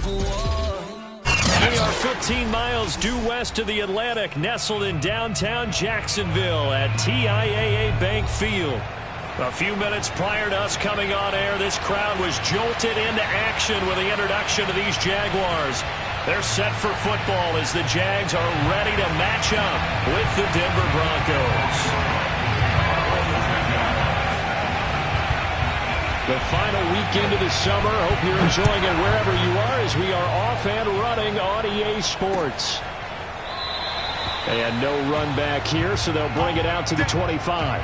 We are 15 miles due west of the Atlantic, nestled in downtown Jacksonville at TIAA Bank Field. A few minutes prior to us coming on air, this crowd was jolted into action with the introduction of these Jaguars. They're set for football as the Jags are ready to match up with the Denver Broncos. The final weekend of the summer. Hope you're enjoying it wherever you are as we are off and running on EA Sports. And no run back here, so they'll bring it out to the 25.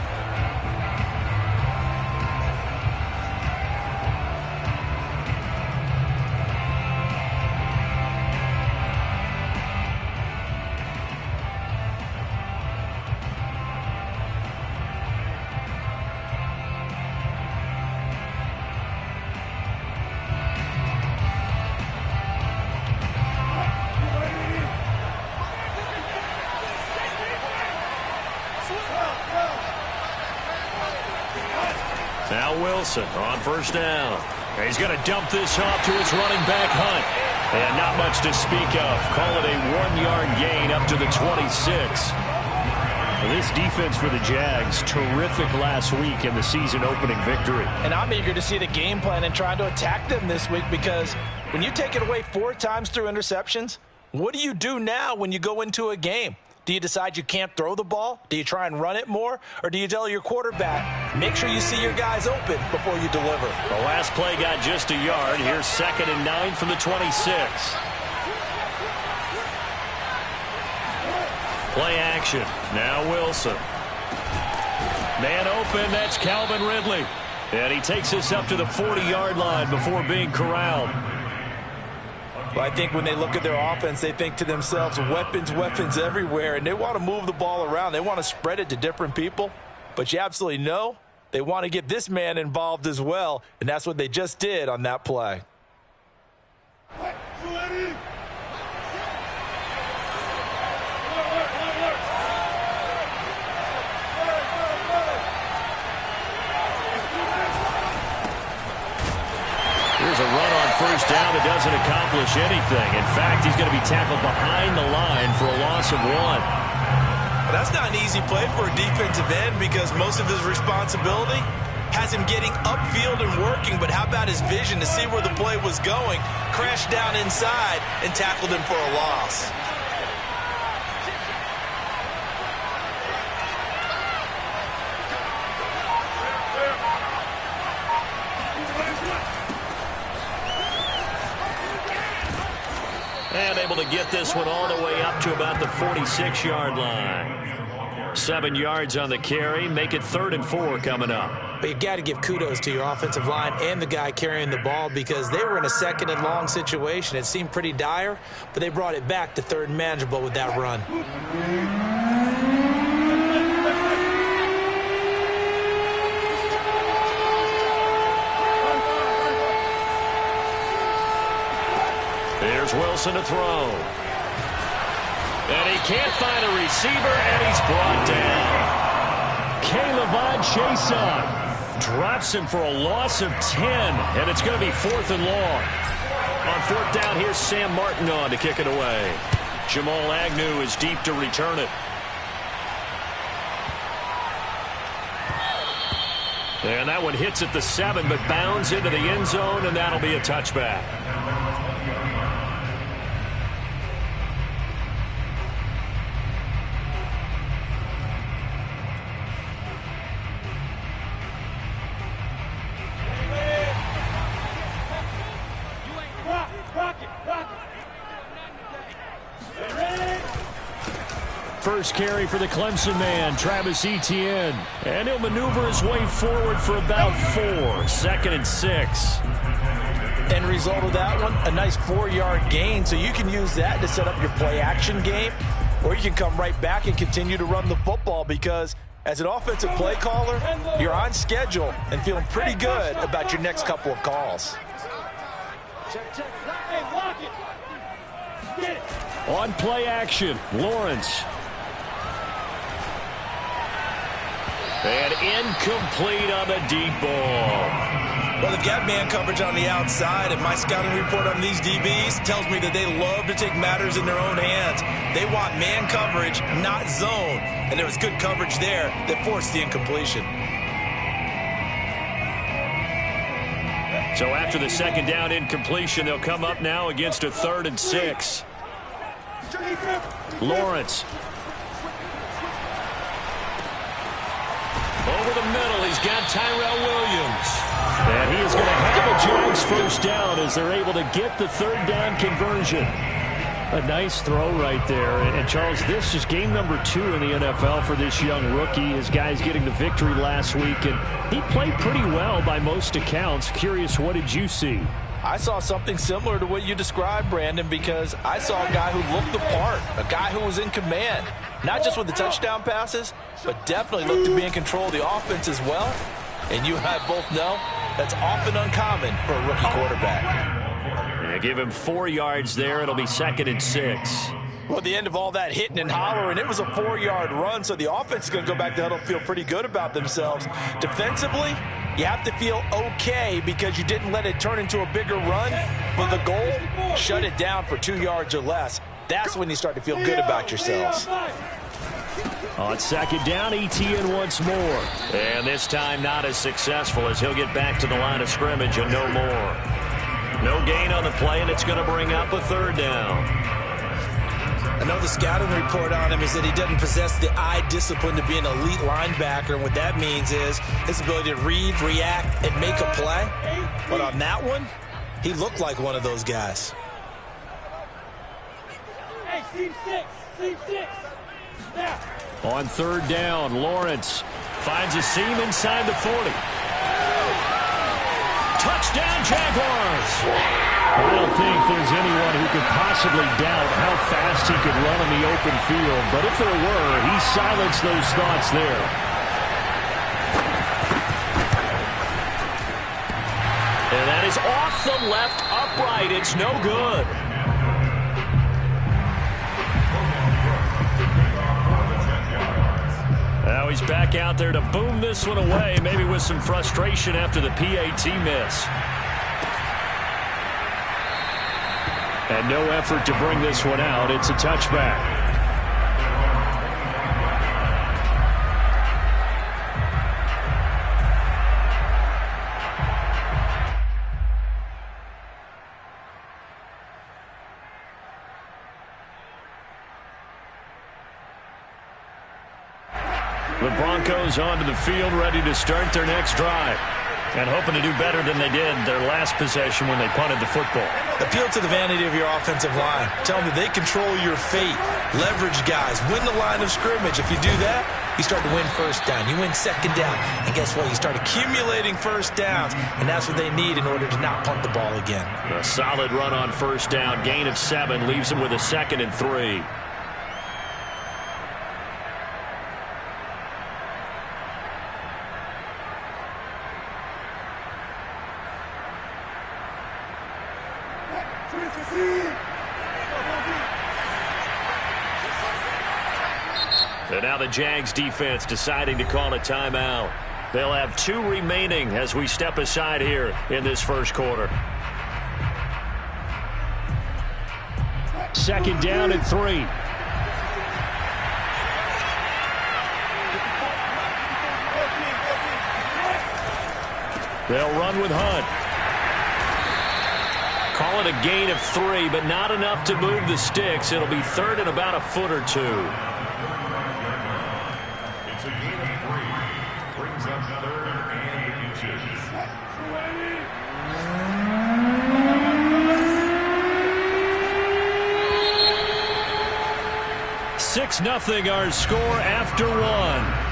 Now Wilson on first down. He's going to dump this off to his running back, Hunt. And not much to speak of. Call it a 1-yard gain up to the 26. This defense for the Jags, terrific last week in the season-opening victory. And I'm eager to see the game plan and try to attack them this week, because when you take it away 4 times through interceptions, what do you do now when you go into a game? Do you decide you can't throw the ball? Do you try and run it more? Or do you tell your quarterback, make sure you see your guys open before you deliver? The last play got just a yard. Here's 2nd and 9 from the 26. Play action. Now Wilson. Man open. That's Calvin Ridley. And he takes us up to the 40-yard line before being corralled. Well, I think when they look at their offense, they think to themselves, weapons, weapons everywhere, and they want to move the ball around. They want to spread it to different people, but you absolutely know they want to get this man involved as well, and that's what they just did on that play. Here's a run on first down that doesn't accomplish anything. In fact, he's going to be tackled behind the line for a loss of 1. That's not an easy play for a defensive end, because most of his responsibility has him getting upfield and working, but how about his vision to see where the play was going, crashed down inside, and tackled him for a loss. And able to get this one all the way up to about the 46-yard line. 7 yards on the carry. Make it 3rd and 4 coming up. But you got to give kudos to your offensive line and the guy carrying the ball, because they were in a 2nd and long situation. It seemed pretty dire, but they brought it back to 3rd and manageable with that run. Here's Wilson to throw. And he can't find a receiver, and he's brought down. K'Lavon Chaisson drops him for a loss of 10, and it's going to be 4th and long. On 4th down, here's Sam Martin on to kick it away. Jamal Agnew is deep to return it. And that one hits at the 7, but bounds into the end zone, and that'll be a touchback. First carry for the Clemson man, Travis Etienne. And he'll maneuver his way forward for about 4. 2nd and 6. End result of that one, a nice 4-yard gain. So you can use that to set up your play-action game, or you can come right back and continue to run the football, because as an offensive play caller, you're on schedule and feeling pretty good about your next couple of calls. On play action, Lawrence. And incomplete on the deep ball. Well, they've got man coverage on the outside, and my scouting report on these DBs tells me that they love to take matters in their own hands. They want man coverage, not zone. And there was good coverage there that forced the incompletion. So after the second down incompletion, they'll come up now against a 3rd and 6. Lawrence. Over the middle, he's got Tyrell Williams. And he is going to have a Jags first down as they're able to get the 3rd down conversion. A nice throw right there. And Charles, this is game number 2 in the NFL for this young rookie. His guys getting the victory last week, and he played pretty well by most accounts. Curious, what did you see? I saw something similar to what you described, Brandon, because I saw a guy who looked the part, a guy who was in command, not just with the touchdown passes, but definitely looked to be in control of the offense as well. And you and I both know that's often uncommon for a rookie quarterback. Yeah, give him 4 yards there. It'll be 2nd and 6. Well, at the end of all that hitting and hollering, it was a 4-yard run, so the offense is going to go back to huddle and feel pretty good about themselves. Defensively, you have to feel okay because you didn't let it turn into a bigger run, but the goal, shut it down for 2 yards or less. That's when you start to feel good about yourselves. On 2nd down, ETN once more. And this time not as successful as he'll get back to the line of scrimmage and no more. No gain on the play, and it's going to bring up a 3rd down. I know the scouting report on him is that he doesn't possess the eye discipline to be an elite linebacker, and what that means is his ability to read, react, and make a play. But on that one, he looked like one of those guys. Hey, team 6. Now. On 3rd down, Lawrence finds a seam inside the 40. Touchdown, Jaguars! I don't think there's anyone who could possibly doubt how fast he could run on the open field, but if there were, he silenced those thoughts there. And that is off the left upright. It's no good. Now he's back out there to boom this one away, maybe with some frustration after the PAT miss. And no effort to bring this one out. It's a touchback. The Broncos onto the field, ready to start their next drive. And hoping to do better than they did their last possession when they punted the football. Appeal to the vanity of your offensive line. Tell them that they control your fate. Leverage guys. Win the line of scrimmage. If you do that, you start to win 1st down. You win 2nd down. And guess what? You start accumulating 1st downs. And that's what they need in order to not punt the ball again. A solid run on 1st down. Gain of 7 leaves them with a 2nd and 3. And now the Jags defense deciding to call a timeout. They'll have 2 remaining as we step aside here in this 1st quarter. 2nd down and 3. They'll run with Hunt. Call it a gain of 3, but not enough to move the sticks. It'll be 3rd and about a foot or 2. It's a gain of 3. Brings up 3rd and inches. 6-0 our score after 1.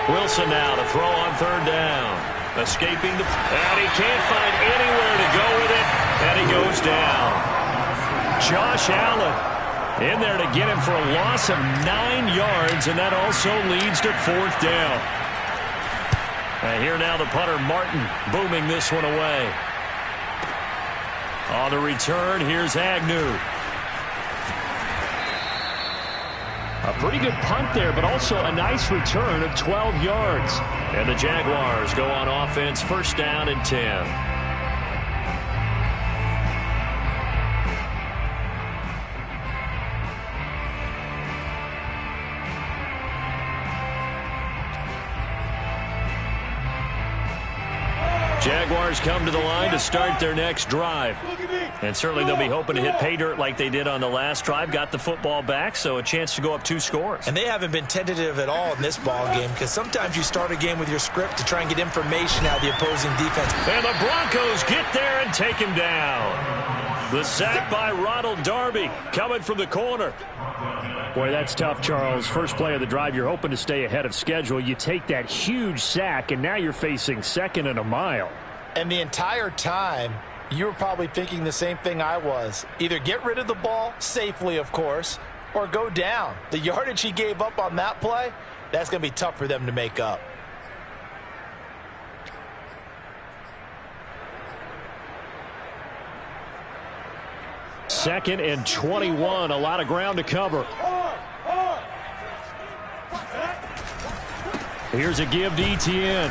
Wilson now to throw on 3rd down. Escaping the... And he can't find anywhere to go with it. And he goes down. Josh Allen in there to get him for a loss of 9 yards, and that also leads to 4th down. Here now the punter, Martin, booming this one away. On the return, here's Agnew. A pretty good punt there, but also a nice return of 12 yards. And the Jaguars go on offense, 1st down and 10. Jaguars come to the line to start their next drive. And certainly they'll be hoping to hit pay dirt like they did on the last drive. Got the football back, so a chance to go up 2 scores. And they haven't been tentative at all in this ball game, because sometimes you start a game with your script to try and get information out of the opposing defense. And the Broncos get there and take him down. The sack by Ronald Darby coming from the corner. Boy, that's tough, Charles. First play of the drive, you're hoping to stay ahead of schedule. You take that huge sack, and now you're facing 2nd and a mile. And the entire time, you were probably thinking the same thing I was. Either get rid of the ball, safely, of course, or go down. The yardage he gave up on that play, that's going to be tough for them to make up. Second and 21, a lot of ground to cover. Here's a give to Etienne.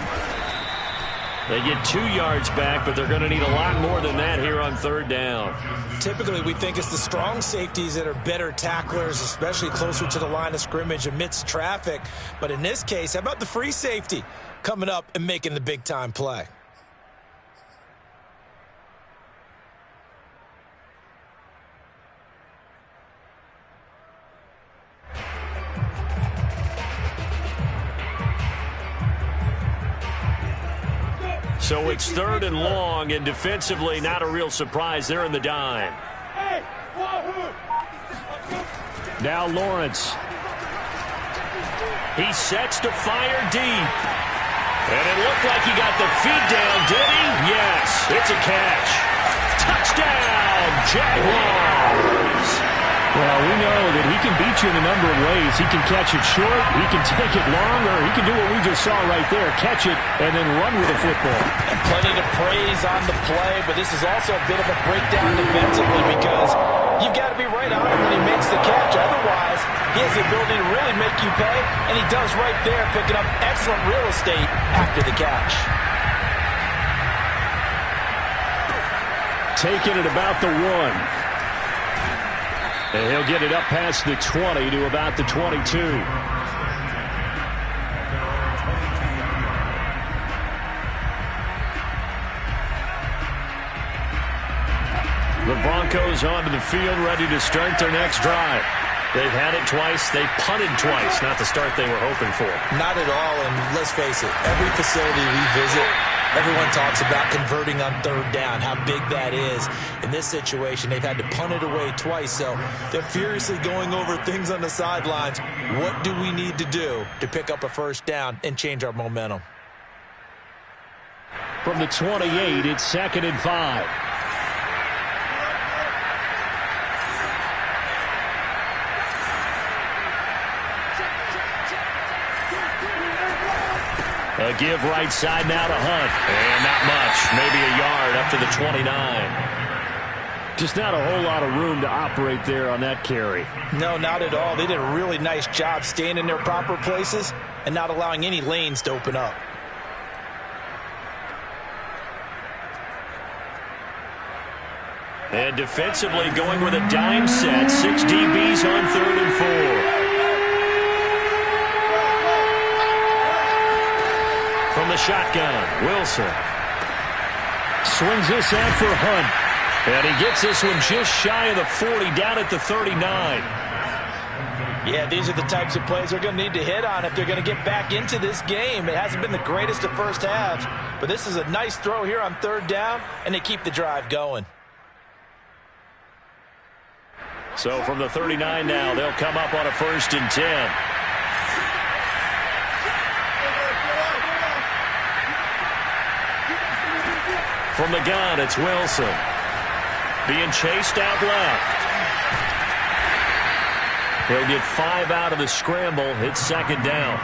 They get 2 yards back, but they're going to need a lot more than that here on 3rd down. Typically, we think it's the strong safeties that are better tacklers, especially closer to the line of scrimmage amidst traffic. But in this case, how about the free safety coming up and making the big-time play? So it's 3rd and long, and defensively not a real surprise. They're in the dime. Now Lawrence. He sets to fire deep. And it looked like he got the feed down, did he? Yes, it's a catch. Touchdown, Jaguars. Well, we know that he can beat you in a number of ways. He can catch it short, he can take it long, or he can do what we just saw right there, catch it and then run with the football. And plenty to praise on the play, but this is also a bit of a breakdown defensively because you've got to be right on him when he makes the catch. Otherwise, he has the ability to really make you pay, and he does right there, picking up excellent real estate after the catch. Taking it about the 1. And he'll get it up past the 20 to about the 22. The Broncos onto the field, ready to start their next drive. They've had it twice. They've punted twice. Not the start they were hoping for. Not at all, and let's face it, every facility we visit, everyone talks about converting on 3rd down, how big that is. In this situation, they've had to punt it away twice, so they're furiously going over things on the sidelines. What do we need to do to pick up a 1st down and change our momentum? From the 28, it's 2nd and 5. A give right side now to Hunt. And not much. Maybe a yard up to the 29. Just not a whole lot of room to operate there on that carry. No, not at all. They did a really nice job staying in their proper places and not allowing any lanes to open up. And defensively going with a dime set. 6 DBs on 3rd and 4. From the shotgun, Wilson. Swings this out for Hunt. And he gets this one just shy of the 40, down at the 39. Yeah, these are the types of plays they're going to need to hit on if they're going to get back into this game. It hasn't been the greatest of first halves, but this is a nice throw here on 3rd down, and they keep the drive going. So from the 39 now, they'll come up on a 1st and 10. From the gun, it's Wilson. Being chased out left. He'll get 5 out of the scramble. It's second down.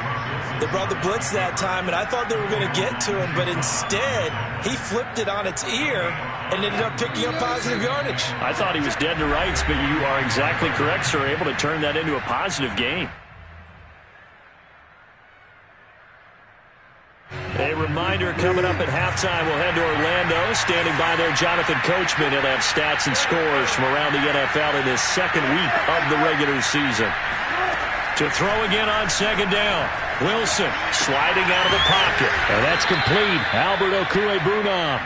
They brought the blitz that time, and I thought they were going to get to him, but instead, he flipped it on its ear and ended up picking up positive yardage. I thought he was dead to rights, but you are exactly correct, sir. Able to turn that into a positive gain. A reminder coming up at halftime. We'll head to Orlando. Standing by there, Jonathan Coachman. He'll have stats and scores from around the NFL in his second week of the regular season. To throw again on second down. Wilson sliding out of the pocket. And that's complete. Albert Okwuegbunam.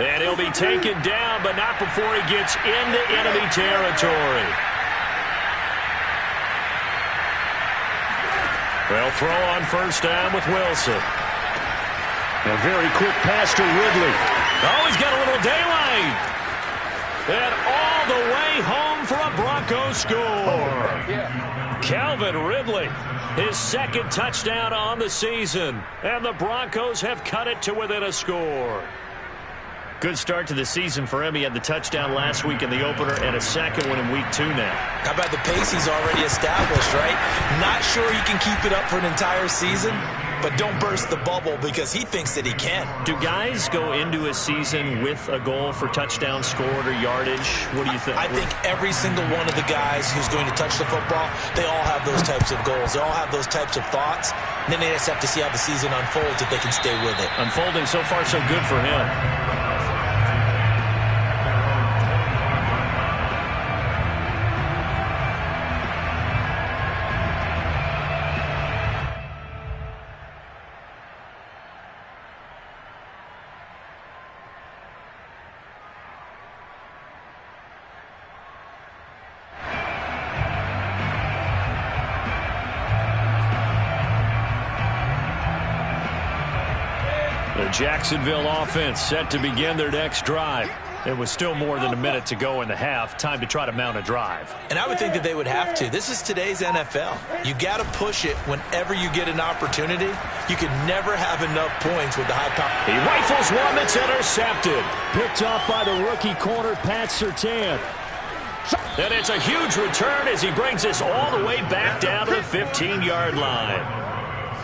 And he'll be taken down, but not before he gets into enemy territory. They'll throw on first down with Wilson. A very quick pass to Ridley. Oh, he's got a little daylight. And all the way home for a Broncos score. Calvin Ridley, his second touchdown on the season. And the Broncos have cut it to within a score. Good start to the season for him. He had the touchdown last week in the opener and a second one in week 2 now. How about the pace he's already established, right? Not sure he can keep it up for an entire season, but don't burst the bubble because he thinks that he can. Do guys go into a season with a goal for touchdown scored or yardage? What do you think? I think every single one of the guys who's going to touch the football, they all have those types of goals. They all have those types of thoughts. And then they just have to see how the season unfolds if they can stay with it. Unfolding so far so good for him. The Jacksonville offense set to begin their next drive. It was still more than a minute to go in the half. Time to try to mount a drive. And I would think that they would have to. This is today's NFL. You got to push it whenever you get an opportunity. You can never have enough points with the high power. He rifles one that's intercepted. Picked off by the rookie corner, Pat Surtain. And it's a huge return as he brings this all the way back down to the 15-yard line.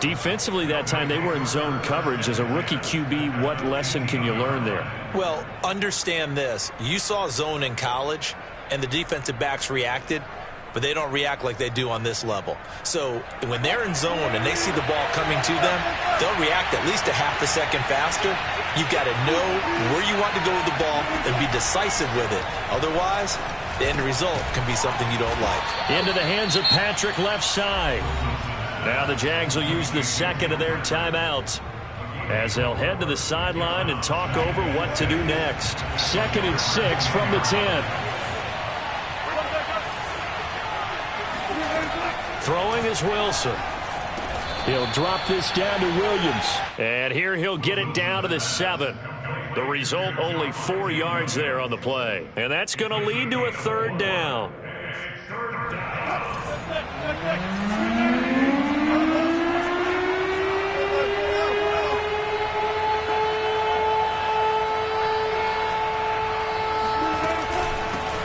Defensively that time, they were in zone coverage. As a rookie QB, what lesson can you learn there? Well, understand this. You saw zone in college, and the defensive backs reacted, but they don't react like they do on this level. So when they're in zone and they see the ball coming to them, they'll react at least a half a second faster. You've got to know where you want to go with the ball and be decisive with it. Otherwise, the end result can be something you don't like. Into the hands of Patrick left side. Now the Jags will use the second of their timeouts as they'll head to the sideline and talk over what to do next. 2nd and 6 from the 10. Throwing is Wilson. He'll drop this down to Williams. And here he'll get it down to the 7. The result, only 4 yards there on the play. And that's going to lead to a third down.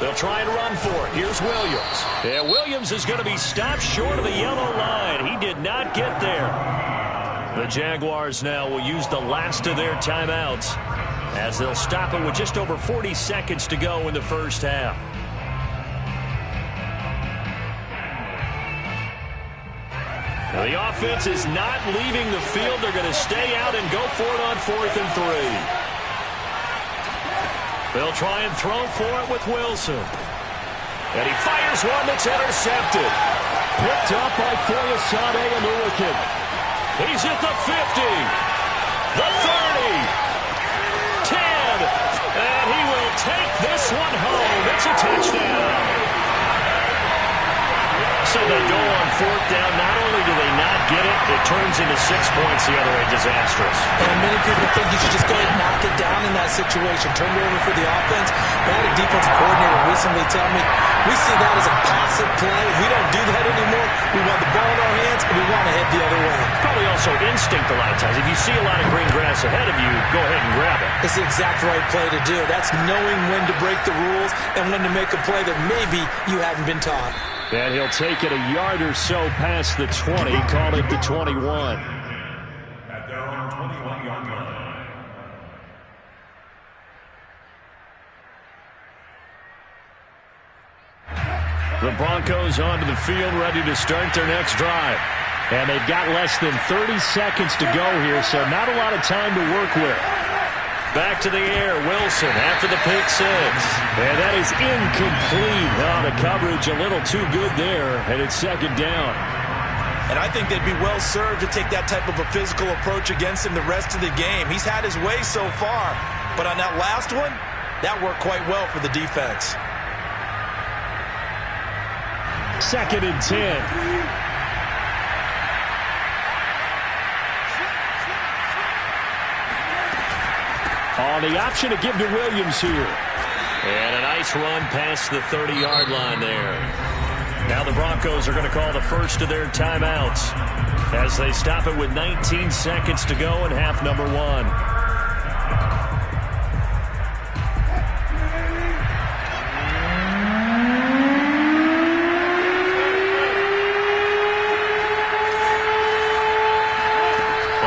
They'll try and run for it. Here's Williams. And Williams is going to be stopped short of the yellow line. He did not get there. The Jaguars now will use the last of their timeouts as they'll stop it with just over 40 seconds to go in the first half. Now the offense is not leaving the field. They're going to stay out and go for it on 4th and 3. They'll try and throw for it with Wilson. And he fires one that's intercepted. Picked up by Foyesade Oluokun. He's at the 50. The 30. 10. And he will take this one home. It's a touchdown. So they go on 4th down. Not only do they not get it, it turns into 6 points the other way. Disastrous. And many people think you should just go ahead and knock it down in that situation. Turn it over for the offense. I had a defensive coordinator recently tell me, we see that as a passive play. We don't do that anymore. We want the ball in our hands, and we want to head the other way. Probably also instinct a lot of times. If you see a lot of green grass ahead of you, go ahead and grab it. It's the exact right play to do. That's knowing when to break the rules and when to make a play that maybe you haven't been taught. And he'll take it a yard or so past the 20, call it the 21. At their own 21-yard line. The Broncos onto the field, ready to start their next drive. And they've got less than 30 seconds to go here, so not a lot of time to work with. Back to the air, Wilson after the pick six. And that is incomplete. Oh, the coverage a little too good there, and it's second down. And I think they'd be well served to take that type of a physical approach against him the rest of the game. He's had his way so far, but on that last one, that worked quite well for the defense. Second and 10. On the option to give to Williams here. And a nice run past the 30-yard line there. Now the Broncos are going to call the first of their timeouts as they stop it with 19 seconds to go in half number one.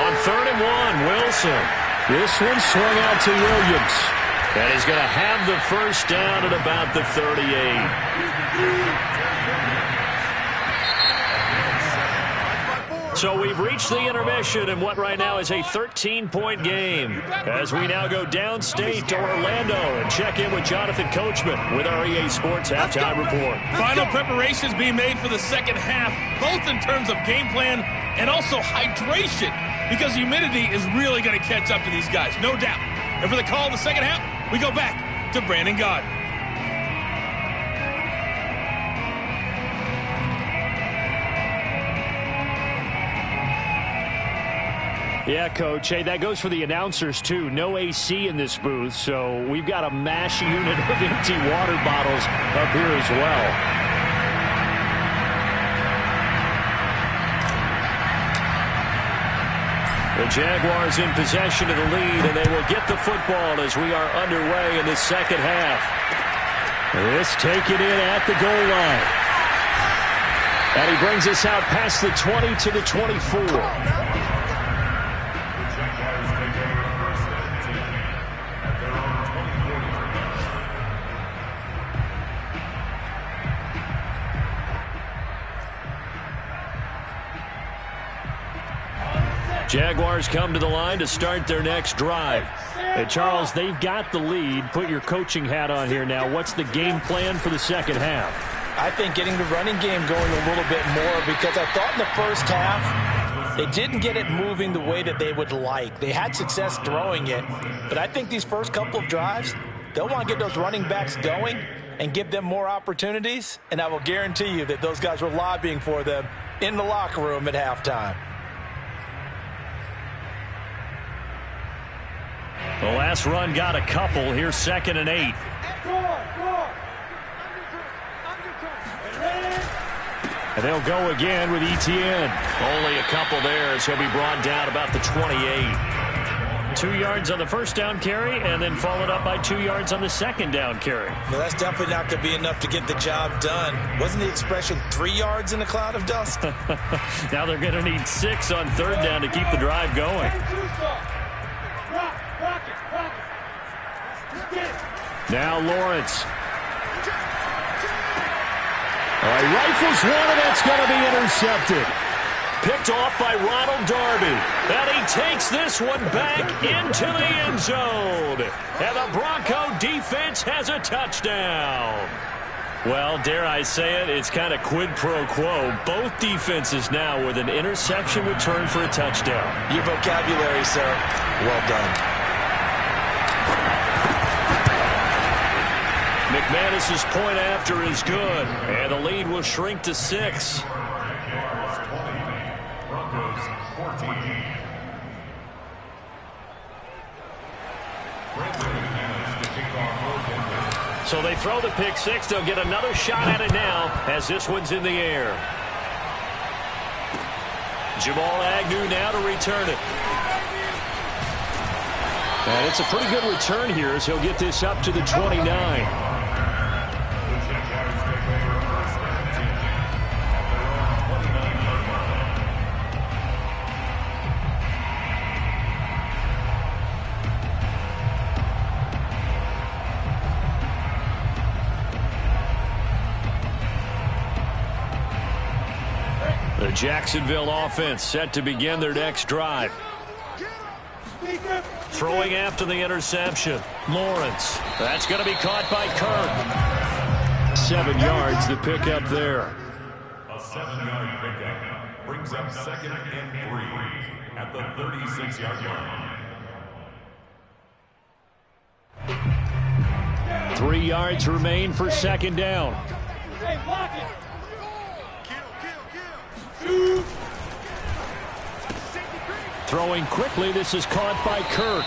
On 3rd and 1, Wilson. This one swung out to Williams. And he's going to have the first down at about the 38. So we've reached the intermission in what right now is a 13-point game as we now go downstate to Orlando and check in with Jonathan Coachman with our EA Sports Halftime Report. Final preparations being made for the second half, both in terms of game plan and also hydration, because humidity is really going to catch up to these guys, no doubt. And for the call of the second half, we go back to Brandon Gaudin. Yeah, Coach. Hey, that goes for the announcers, too. No AC in this booth, so we've got a mash unit of empty water bottles up here as well. The Jaguars in possession of the lead, and they will get the football as we are underway in the second half. This taken in at the goal line. And he brings us out past the 20 to the 24. Jaguars come to the line to start their next drive. And Charles, they've got the lead. Put your coaching hat on here now. What's the game plan for the second half? I think getting the running game going a little bit more, because I thought in the first half they didn't get it moving the way that they would like. They had success throwing it, but I think these first couple of drives, they'll want to get those running backs going and give them more opportunities, and I will guarantee you that those guys were lobbying for them in the locker room at halftime. The last run got a couple. Here's 2nd and 8. And they'll go again with Etienne. Only a couple there as he'll be brought down about the 28. 2 yards on the first down carry, and then followed up by 2 yards on the second down carry. Well, that's definitely not going to be enough to get the job done. Wasn't the expression 3 yards in a cloud of dust? Now they're going to need 6 on 3rd down to keep the drive going. Now Lawrence. All right, rifles one, and that's going to be intercepted. Picked off by Ronald Darby. And he takes this one back into the end zone. And the Bronco defense has a touchdown. Well, dare I say it, it's kind of quid pro quo. Both defenses now with an interception return for a touchdown. Your vocabulary, sir. Well done. McManus's point after is good, and the lead will shrink to 6. Broncos 14. So they throw the pick 6. They'll get another shot at it now as this one's in the air. Jamal Agnew now to return it. And it's a pretty good return here as he'll get this up to the 29. The Jacksonville offense set to begin their next drive. Throwing after the interception. Lawrence. That's going to be caught by Kirk. 7 yards to pick up there. A 7-yard pickup brings up 2nd and 3 at the 36-yard line. 3 yards remain for 2nd down. Hey, block it. Shoot. Throwing quickly, this is caught by Kirk.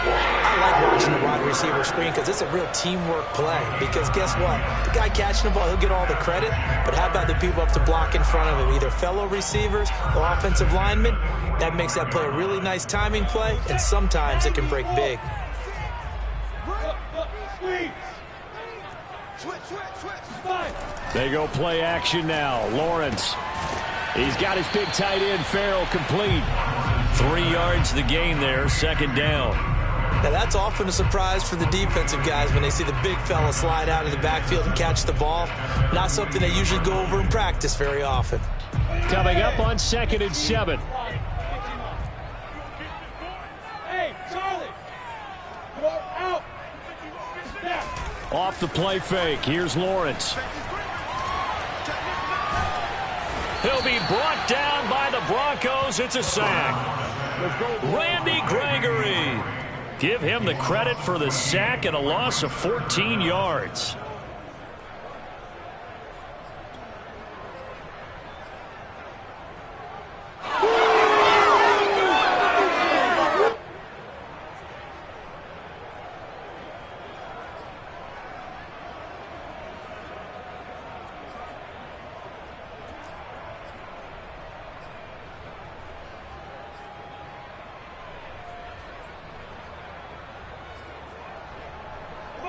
I like watching the wide receiver screen because it's a real teamwork play. Because guess what? The guy catching the ball, he'll get all the credit. But how about the people up to block in front of him? Either fellow receivers or offensive linemen. That makes that play a really nice timing play. And sometimes it can break big. They go play action now. Lawrence. He's got his big tight end, Farrell, complete. 3 yards the gain there, 2nd down. Now, that's often a surprise for the defensive guys when they see the big fella slide out of the backfield and catch the ball. Not something they usually go over in practice very often. Coming up on 2nd and 7. Hey, Charlie. Go out. Snap. Off the play fake. Here's Lawrence. He'll be brought down by the Broncos. It's a sack. Randy Gregory. Give him the credit for the sack and a loss of 14 yards.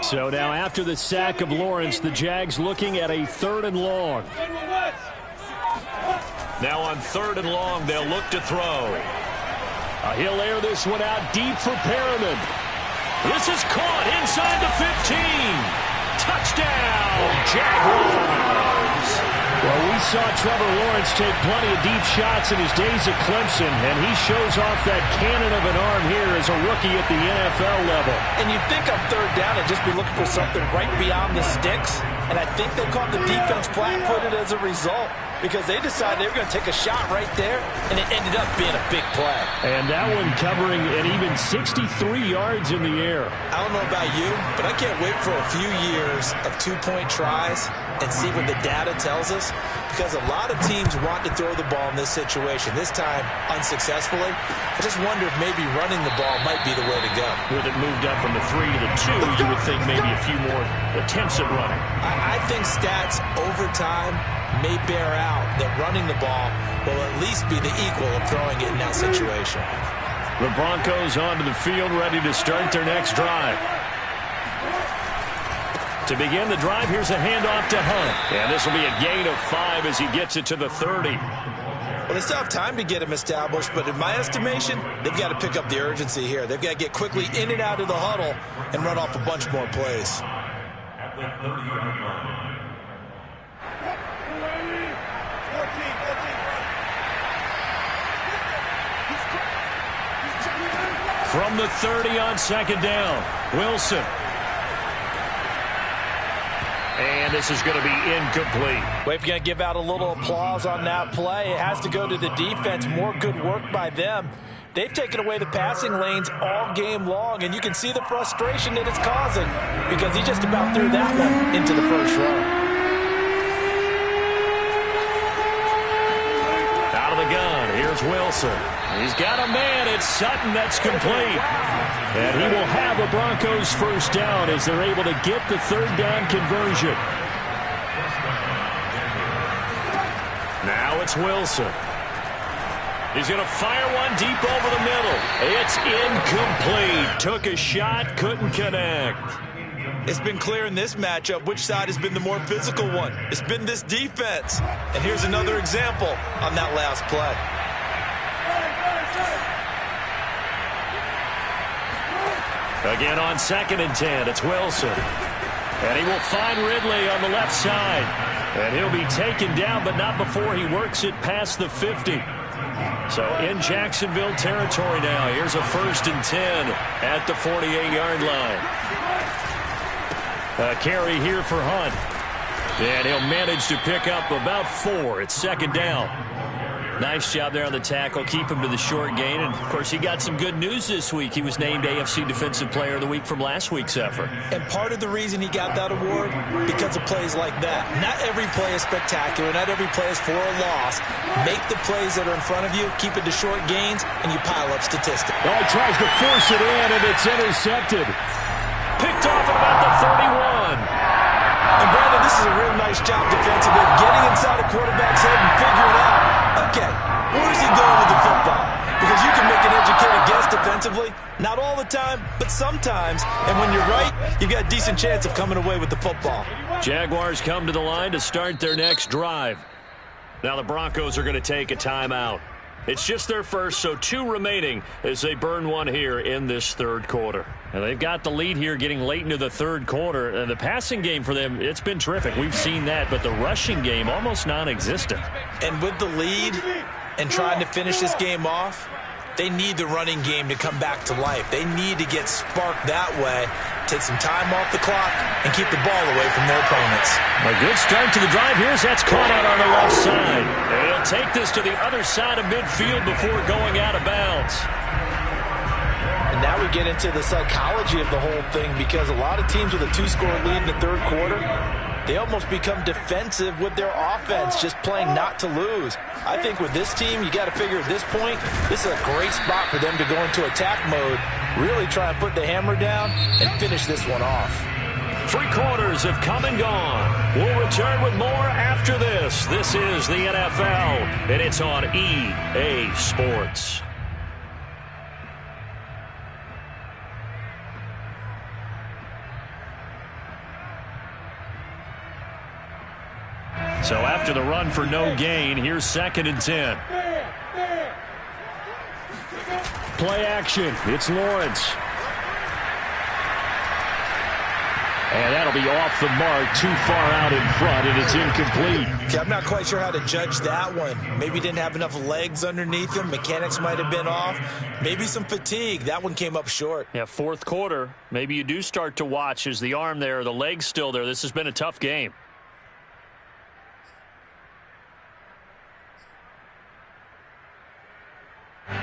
So now after the sack of Lawrence, the Jags looking at a 3rd and long. Now on 3rd and long, they'll look to throw. He'll air this one out deep for Perriman. This is caught inside the 15. Touchdown, Jaguars. Well, we saw Trevor Lawrence take plenty of deep shots in his days at Clemson, and he shows off that cannon of an arm here as a rookie at the NFL level. And you'd think on 3rd down and just be looking for something right beyond the sticks. And I think they caught the defense flat-footed as a result because they decided they were going to take a shot right there, and it ended up being a big play. And that one covering an even 63 yards in the air. I don't know about you, but I can't wait for a few years of 2-point tries and see what the data tells us, because a lot of teams want to throw the ball in this situation. This time, unsuccessfully. I just wonder if maybe running the ball might be the way to go. With it moved up from the 3 to the 2, you would think maybe a few more attempts at running. I think stats over time may bear out that running the ball will at least be the equal of throwing it in that situation. The Broncos onto the field, ready to start their next drive. To begin the drive, here's a handoff to Hunt. And this will be a gain of 5 as he gets it to the 30. Well, they still have time to get him established, but in my estimation, they've got to pick up the urgency here. They've got to get quickly in and out of the huddle and run off a bunch more plays. At the 30-yard line. From the 30 on 2nd down, Wilson. And this is going to be incomplete. Well, if you're going to give out a little applause on that play, it has to go to the defense. More good work by them. They've taken away the passing lanes all game long, and you can see the frustration that it's causing because he just about threw that one into the first row. Out of the gun, here's Wilson. He's got a man. It's Sutton that's complete. And he will have a Broncos first down as they're able to get the 3rd down conversion. Now it's Wilson. He's going to fire one deep over the middle. It's incomplete. Took a shot, couldn't connect. It's been clear in this matchup which side has been the more physical one. It's been this defense. And here's another example on that last play. Again on 2nd and 10, it's Wilson. And he will find Ridley on the left side. And he'll be taken down, but not before he works it past the 50. So in Jacksonville territory now. Here's a 1st and 10 at the 48-yard line. A carry here for Hunt. And he'll manage to pick up about 4. It's 2nd down. Nice job there on the tackle. Keep him to the short gain. And, of course, he got some good news this week. He was named AFC Defensive Player of the Week from last week's effort. And part of the reason he got that award, because of plays like that. Not every play is spectacular. Not every play is for a loss. Make the plays that are in front of you, keep it to short gains, and you pile up statistics. Oh, he tries to force it in, and it's intercepted. Picked off at about the 31. And, Brandon, this is a real nice job defensively, getting inside a quarterback's head and figuring out, okay, where is he going with the football? Because you can make an educated guess defensively. Not all the time, but sometimes. And when you're right, you've got a decent chance of coming away with the football. Jaguars come to the line to start their next drive. Now the Broncos are going to take a timeout. It's just their first, so 2 remaining as they burn one here in this 3rd quarter. And they've got the lead here getting late into the 3rd quarter. And the passing game for them, it's been terrific. We've seen that, but the rushing game almost non-existent. And with the lead and trying to finish this game off, they need the running game to come back to life. They need to get sparked that way, take some time off the clock, and keep the ball away from their opponents. A good start to the drive. Here's that's caught out on the left side. And he'll take this to the other side of midfield before going out of bounds. And now we get into the psychology of the whole thing, because a lot of teams with a 2-score lead in the 3rd quarter, they almost become defensive with their offense, just playing not to lose. I think with this team, you got to figure at this point, this is a great spot for them to go into attack mode, really try and put the hammer down and finish this one off. 3 quarters have come and gone. We'll return with more after this. This is the NFL, and it's on EA Sports. So after the run for no gain, here's 2nd and 10. Play action. It's Lawrence. And that'll be off the mark, too far out in front, and it's incomplete. Okay, I'm not quite sure how to judge that one. Maybe didn't have enough legs underneath him. Mechanics might have been off. Maybe some fatigue. That one came up short. Yeah, 4th quarter. Maybe you do start to watch. Is the arm there, the leg's still there? This has been a tough game.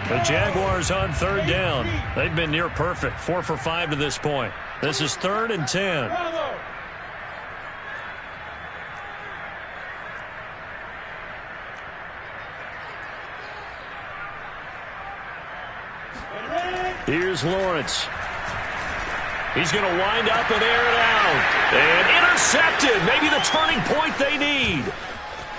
The Jaguars on 3rd down. They've been near perfect. 4 for 5 to this point. This is 3rd and 10. Here's Lawrence. He's going to wind up and air it out. And intercepted. Maybe the turning point they need.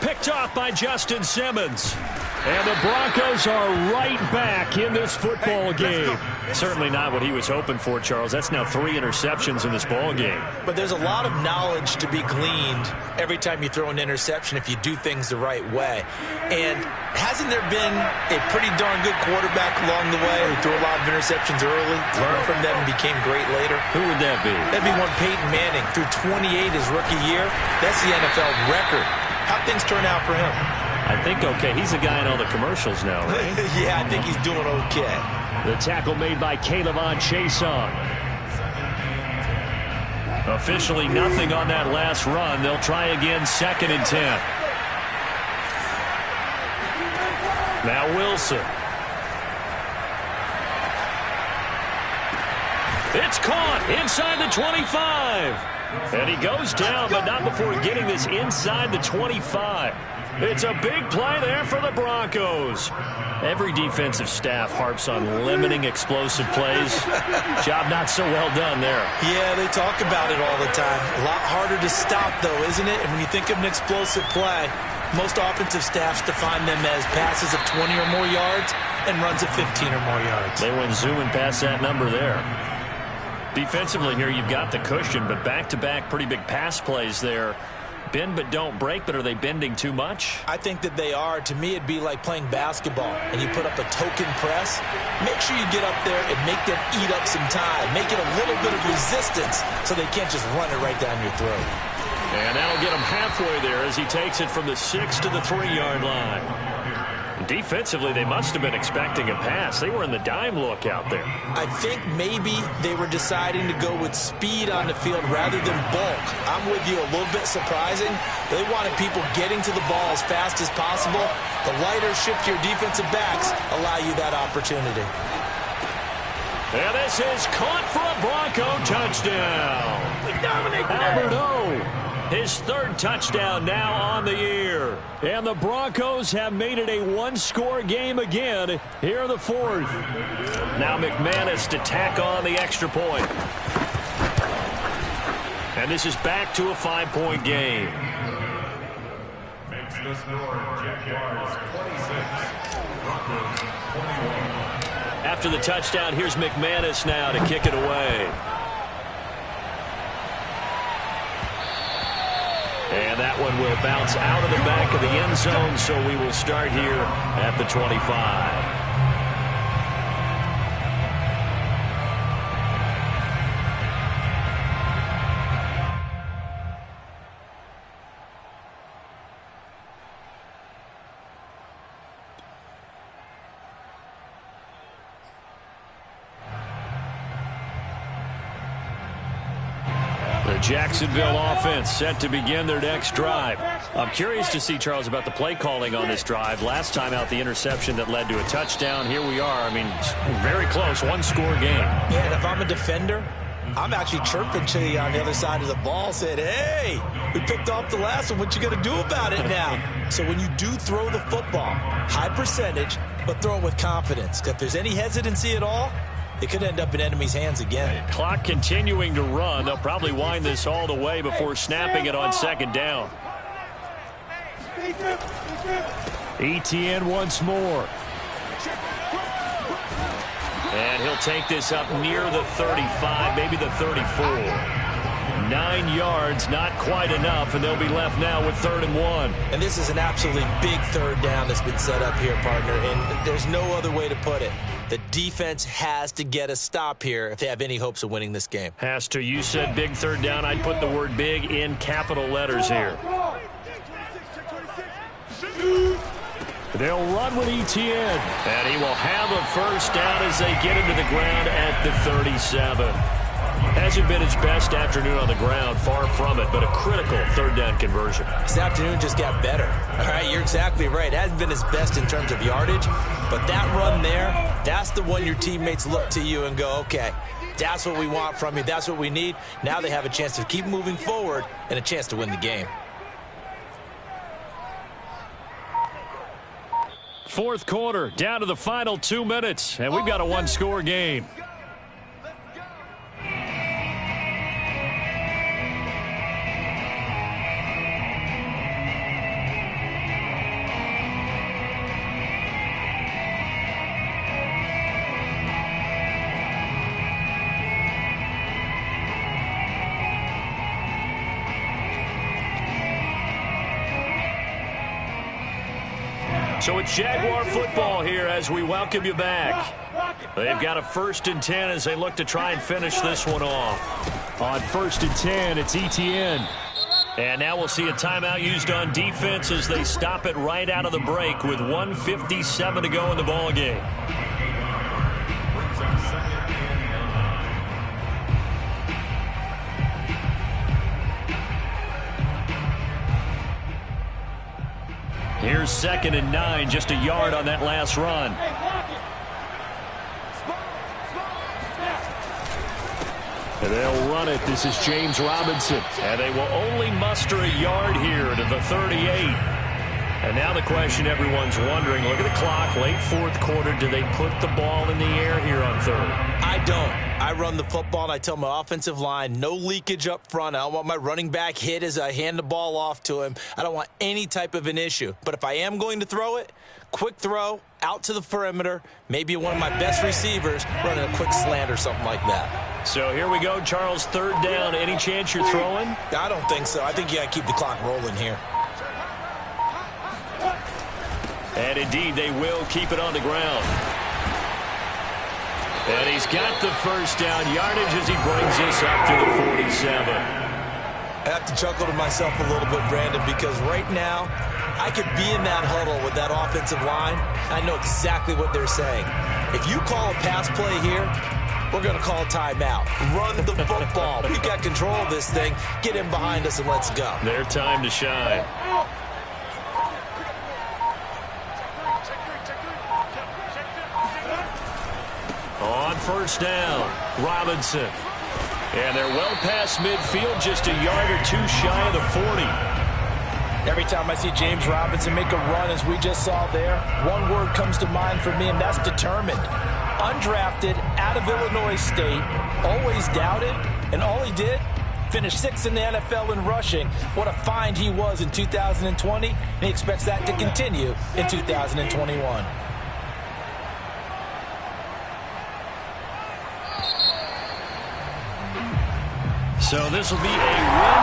Picked off by Justin Simmons. And the Broncos are right back in this football game. Certainly not what he was hoping for, Charles. That's now 3 interceptions in this ball game. But there's a lot of knowledge to be gleaned every time you throw an interception if you do things the right way. And hasn't there been a pretty darn good quarterback along the way who threw a lot of interceptions early, learned from them, and became great later? Who would that be? That'd be one Peyton Manning. Threw 28 his rookie year. That's the NFL record. How'd things turn out for him? I think okay. He's a guy in all the commercials now, right? Yeah, I think he's doing okay. The tackle made by K'Lavon Chaisson. Officially nothing on that last run. They'll try again, 2nd and 10. Now Wilson. It's caught inside the 25. And he goes down, but not before getting this inside the 25. It's a big play there for the Broncos. Every defensive staff harps on limiting explosive plays. Job not so well done there. Yeah, they talk about it all the time. A lot harder to stop, though, isn't it? And when you think of an explosive play, most offensive staffs define them as passes of 20 or more yards and runs of 15 or more yards. They went zooming past that number there. Defensively here, you've got the cushion, but back-to-back pretty big pass plays there bend but don't break, but are they bending too much? I think that they are. To me, it'd be like playing basketball, and you put up a token press. Make sure you get up there and make them eat up some time. Make it a little bit of resistance so they can't just run it right down your throat. And that'll get him halfway there as he takes it from the 6 to the 3-yard line. Defensively, they must have been expecting a pass. They were in the dime look out there. I think maybe they were deciding to go with speed on the field rather than bulk. I'm with you, a little bit surprising. They wanted people getting to the ball as fast as possible. The lighter, shiftier defensive backs allow you that opportunity. And this is caught for a Bronco touchdown. Albert O, his third touchdown now on the year. And the Broncos have made it a one-score game again here in the fourth. Now McManus to tack on the extra point. And this is back to a 5-point game. Makes the score Jaguars 26, Broncos 21. After the touchdown, here's McManus now to kick it away. And that one will bounce out of the back of the end zone, so we will start here at the 25. Jacksonville offense set to begin their next drive. I'm curious to see, Charles, about the play calling on this drive. Last time out, the interception that led to a touchdown. Here we are. I mean, very close, one-score game. Yeah, and if I'm a defender, I'm actually chirping to you on the other side of the ball, saying, hey, we picked off the last one. What you going to do about it now? So when you do throw the football, high percentage, but throw it with confidence. If there's any hesitancy at all, it could end up in enemy's hands again. Clock continuing to run. They'll probably wind this all the way before snapping it on second down. Etienne once more. And he'll take this up near the 35, maybe the 34. 9 yards, not quite enough, and they'll be left now with 3rd and 1. And this is an absolutely big third down that's been set up here, partner, and there's no other way to put it. The defense has to get a stop here if they have any hopes of winning this game. Has to. You said big third down. I'd put the word big in capital letters here. They'll run with Etienne. And he will have a first down as they get into the ground at the 37. Hasn't been his best afternoon on the ground, far from it, but a critical third down conversion. This afternoon just got better. All right, you're exactly right. It hasn't been his best in terms of yardage, but that run there, that's the one your teammates look to you and go, okay, that's what we want from you. That's what we need. Now they have a chance to keep moving forward and a chance to win the game. Fourth quarter, down to the final 2 minutes, and we've got a one-score game. So it's Jaguar football here as we welcome you back. They've got a 1st and 10 as they look to try and finish this one off. On 1st and 10, it's Etienne. And now we'll see a timeout used on defense as they stop it right out of the break with 1:57 to go in the ballgame. Here's 2nd and 9, just a yard on that last run. And they'll run it. This is James Robinson. And they will only muster a yard here to the 38. And now the question everyone's wondering, look at the clock, late 4th quarter, do they put the ball in the air here on 3rd? I don't. I run the football, and I tell my offensive line, no leakage up front. I don't want my running back hit as I hand the ball off to him. I don't want any type of an issue. But if I am going to throw it, quick throw, out to the perimeter, maybe one of my best receivers running a quick slant or something like that. So here we go, Charles, third down. Any chance you're throwing? I don't think so. I think you got to keep the clock rolling here. And indeed, they will keep it on the ground. And he's got the first down yardage as he brings us up to the 47. I have to chuckle to myself a little bit, Brandon, because right now I could be in that huddle with that offensive line. I know exactly what they're saying. If you call a pass play here, we're going to call timeout. Run the football. We've got control of this thing. Get him behind us and let's go. Their time to shine. On first down, Robinson. And they're well past midfield, just a yard or two shy of the 40. Every time I see James Robinson make a run, as we just saw there, one word comes to mind for me, and that's determined. Undrafted, out of Illinois State, always doubted, and all he did, finished 6th in the NFL in rushing. What a find he was in 2020, and he expects that to continue in 2021. So this will be a win